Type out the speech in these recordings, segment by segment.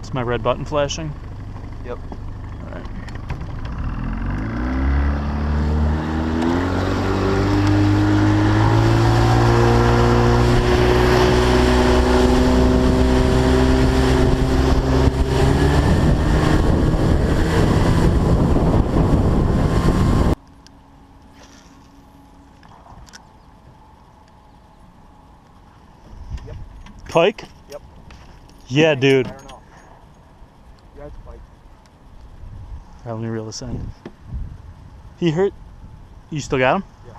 Is my red button flashing? Yep. All right. Yep. Pike? Yep. Yeah, dude. I don't know. Yeah, it's Pike. Let me reel this in. He heard. You still got him? Yeah.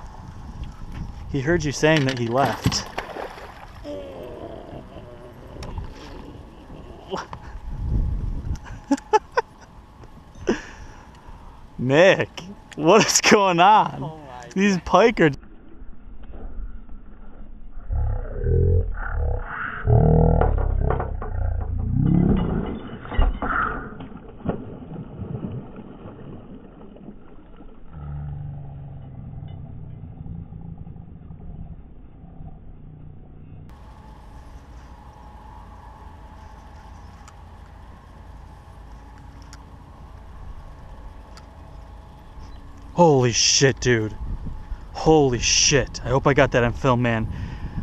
He heard you saying that he left. Nick, what is going on? Oh my These pike are. Holy shit, dude. Holy shit. I hope I got that on film, man.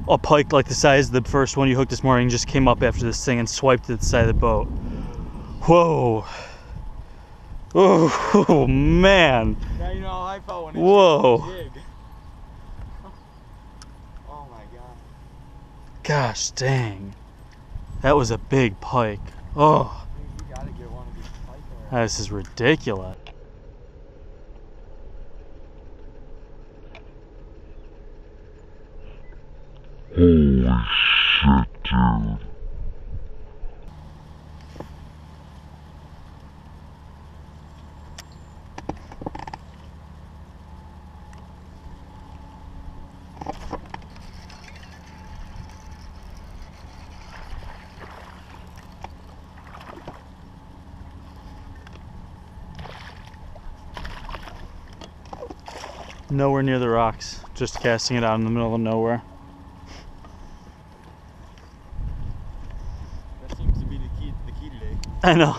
A pike like the size of the first one you hooked this morning just came up after this thing and swiped to the side of the boat. Whoa. Oh, man. Now you know how I felt when it Whoa. jig. Oh my god. Gosh dang. That was a big pike. Oh, Dude, you gotta get one of these pike there. this is ridiculous. Holy shit, dude. Nowhere near the rocks. Just casting it out in the middle of nowhere. That seems to be the key today. I know.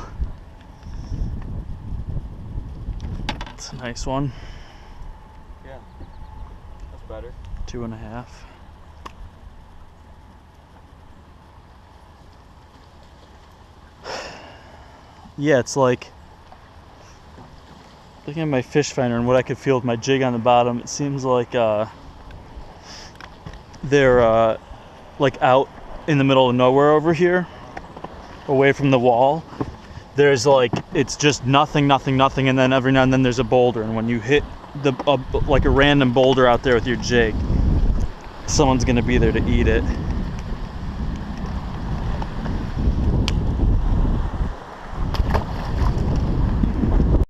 It's a nice one. Yeah. That's better. 2.5. Yeah, it's like looking at my fish finder and what I could feel with my jig on the bottom. It seems like they're like out in the middle of nowhere over here, away from the wall. There's like, it's just nothing, and then every now and then there's a boulder, and when you hit like a random boulder out there with your jig, someone's gonna be there to eat it.